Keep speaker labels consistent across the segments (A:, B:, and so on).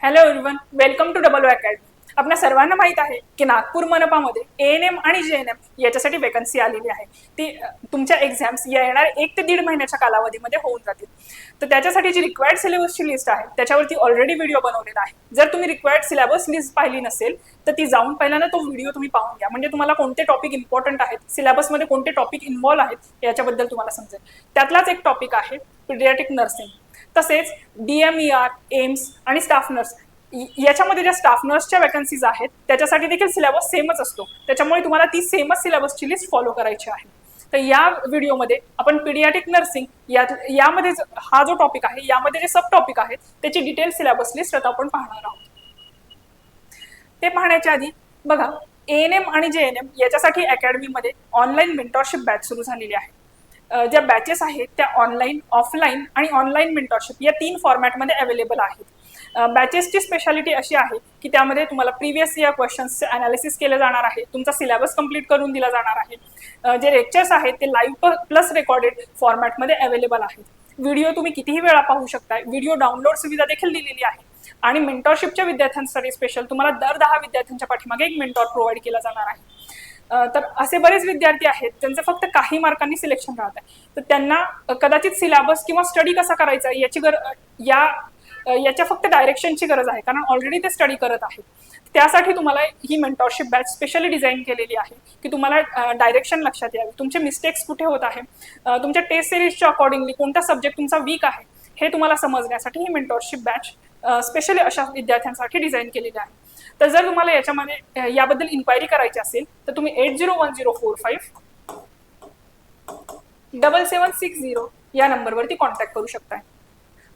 A: Hello everyone, welcome to double academy. आपल्या सर्वांना माहित आहे की नागपूर मनपामध्ये एएनएम आणि जेएनएम याच्यासाठी वेकन्सी आलेली आहे. ती तुमच्या एक्झाम्स या येणार 1 ते 1.5 महिन्याच्या कालावधीमध्ये होऊन जातील. तर त्याच्यासाठी जी रिक्वायर्ड सिलेबसची लिस्ट आहे त्याच्यावरती ऑलरेडी व्हिडिओ बनवलेला आहे. जर तुम्ही रिक्वायर्ड सिलेबस लिस्ट पाहिली नसेल तर ती जाऊन पहिल्यांदा तो व्हिडिओ तुम्ही पाहून घ्या, म्हणजे तुम्हाला कोणते टॉपिक इम्पॉर्टंट आहेत, सिलेबसमध्ये कोणते टॉपिक इन्व्हॉल्व आहेत याच्याबद्दल तुम्हाला समजेल. त्यातलाच एक टॉपिक आहे पीडियाट्रिक नर्सिंग. तसेच DMER, एम्स आणि स्टाफ नर्स याच्यामध्ये ज्या स्टाफ नर्सच्या वॅकन्सीज आहेत त्याच्यासाठी देखील सिलेबस सेमच असतो. त्याच्यामुळे तुम्हाला ती सेमच सिलेबसची लिस्ट फॉलो करायची आहे. तर या व्हिडिओमध्ये आपण पीडियाट्रिक नर्सिंग यामध्ये हा जो टॉपिक आहे यामध्ये जे सब टॉपिक आहेत त्याची डिटेल सिलेबस लिस्ट आता आपण पाहणार आहोत. ते पाहण्याच्या आधी बघा, एएनएम आणि जेएनएम याच्यासाठी अकॅडमीमध्ये ऑनलाईन मेंटॉरशिप बॅच सुरू झालेली आहे. ज्या बॅचेस आहेत त्या ऑनलाईन, ऑफलाईन आणि ऑनलाईन मेंटॉरशिप या 3 फॉर्मॅटमध्ये अवेलेबल आहेत. बॅचेसची स्पेशालिटी अशी आहे की त्यामध्ये तुम्हाला प्रिव्हियस इयर क्वेश्चन्सचे अनालिसिस केलं जाणार आहे, तुमचा सिलेबस कंप्लीट करून दिला जाणार आहे. जे लेक्चर्स आहेत ते लाईव्ह प्लस रेकॉर्डेड फॉर्मॅटमध्ये अवेलेबल आहेत. व्हिडिओ तुम्ही कितीही वेळा पाहू शकताय. व्हिडिओ डाउनलोड सुविधा देखील दिलेली आहे. आणि मेंटॉरशिपच्या विद्यार्थ्यांसाठी स्पेशल तुम्हाला दर 10 विद्यार्थ्यांच्या पाठीमागे एक मेंटॉर प्रोव्हाइड केला जाणार आहे. तर असे बरेच विद्यार्थी आहेत त्यांचं फक्त काही मार्कांनी सिलेक्शन राहत आहे. तर त्यांना कदाचित सिलेबस किंवा स्टडी कसा करायचा याच्या फक्त डायरेक्शनची गरज आहे, कारण ऑलरेडी ते स्टडी करत आहेत. त्यासाठी तुम्हाला ही मेंटॉरशिप बॅच स्पेशली डिझाईन केलेली आहे की तुम्हाला डायरेक्शन लक्षात यावी, तुमचे मिस्टेक्स कुठे होत आहे, तुमच्या टेस्ट सिरीजच्या अकॉर्डिंगली कोणता सब्जेक्ट तुमचा वीक आहे हे तुम्हाला समजण्यासाठी ही मेंटॉरशिप बॅच स्पेशली अशा विद्यार्थ्यांसाठी डिझाईन केलेली आहे. तर जर तुम्हाला याच्यामध्ये याबद्दल इन्क्वायरी करायची असेल तर तुम्ही 8010457760 या नंबरवरती कॉन्टॅक्ट करू शकताय.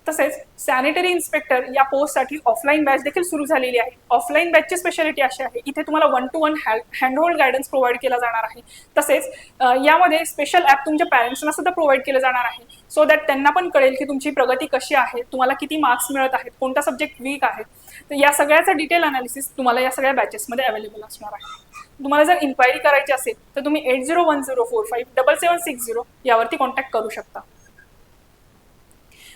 A: तसेच सॅनिटरी इन्स्पेक्टर या पोस्टसाठी ऑफलाईन बॅच देखील सुरू झालेली आहे. ऑफलाईन बॅचची स्पेशालिटी अशी आहे, इथे तुम्हाला 1 to 1 हँडहोल्ड गायडन्स प्रोव्हाइड केला जाणार आहे. तसेच यामध्ये स्पेशल ॲप तुमच्या पॅरेंट्सना सुद्धा प्रोव्हाइड केलं जाणार आहे, सो दॅट त्यांना पण कळेल की तुमची प्रगती कशी आहे, तुम्हाला किती मार्क्स मिळत आहेत, कोणता सब्जेक्ट वीक आहे. तर या सगळ्याचं डिटेल अनालिसिस तुम्हाला या सगळ्या बॅचेसमध्ये अवेलेबल असणार आहे. तुम्हाला जर इन्क्वायरी करायची असेल तर तुम्ही 8010457760 यावरती कॉन्टॅक्ट करू शकता.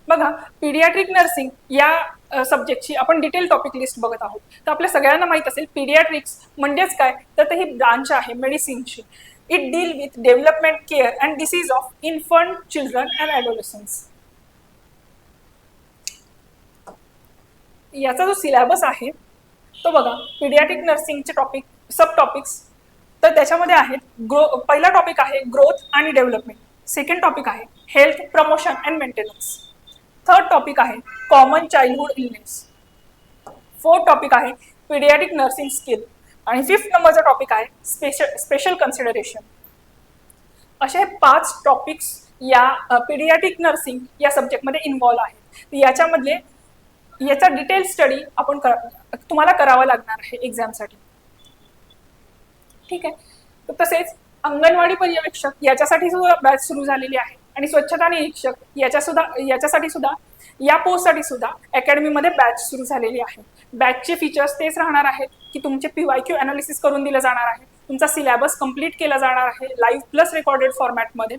A: बघा, पीडियाट्रिक नर्सिंग या सब्जेक्टची आपण डिटेल टॉपिक लिस्ट बघत आहोत. तर आपल्या सगळ्यांना माहित असेल पीडियाट्रिक्स म्हणजेच काय, तर ही ब्रांच आहे मेडिसिनची. It deal with development, care and disease of infant, children and adolescence. याचा जो सिलेबस आहे तो बघा, पीडियाट्रिक नर्सिंगचे टॉपिक सब टॉपिक्स तर त्याच्यामध्ये आहेत. पहिला टॉपिक आहे ग्रोथ आणि डेव्हलपमेंट. सेकंड टॉपिक आहे health promotion and maintenance. Third topic आहे common childhood illness. Fourth topic आहे पीडियाट्रिक नर्सिंग स्किल. आणि 5th नंबरचा टॉपिक आहे स्पेशल कन्सिडरेशन. असे 5 टॉपिक्स या पीडियाट्रिक नर्सिंग या सब्जेक्टमध्ये इन्व्हॉल्व आहेत. याचा डिटेल स्टडी आपण तुम्हाला करावा लागणार आहे एक्झामसाठी. ठीक आहे. तसेच अंगणवाडी पर्यवेक्षक याच्यासाठी सुद्धा बॅच सुरू झालेली आहे. आणि स्वच्छता निरीक्षक याच्यासाठी सुद्धा, या पोस्टसाठी सुद्धा अकॅडमीमध्ये बॅच सुरू झालेली आहे. बॅचचे फीचर्स तेच राहणार आहेत की तुमचे PYQ अनालिसिस करून दिलं जाणार आहे, तुमचा सिलेबस कंप्लीट केला जाणार आहे लाईव्ह प्लस रेकॉर्डेड फॉर्मॅटमध्ये.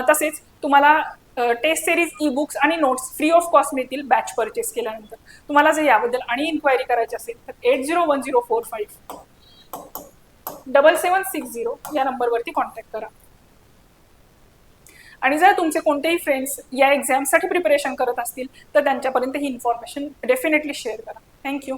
A: तसेच तुम्हाला टेस्ट सिरीज, ई बुक्स आणि नोट्स फ्री ऑफ कॉस्ट मिळतील बॅच परचेस केल्यानंतर. तुम्हाला जर याबद्दल आणि इन्क्वायरी करायची असेल तर 8010457760 या नंबरवरती कॉन्टॅक्ट करा. आणि जर तुमचे कोणतेही फ्रेंड्स या एक्झामसाठी प्रिपरेशन करत असतील तर त्यांच्यापर्यंत ही इन्फॉर्मेशन डेफिनेटली शेअर करा. थँक्यू.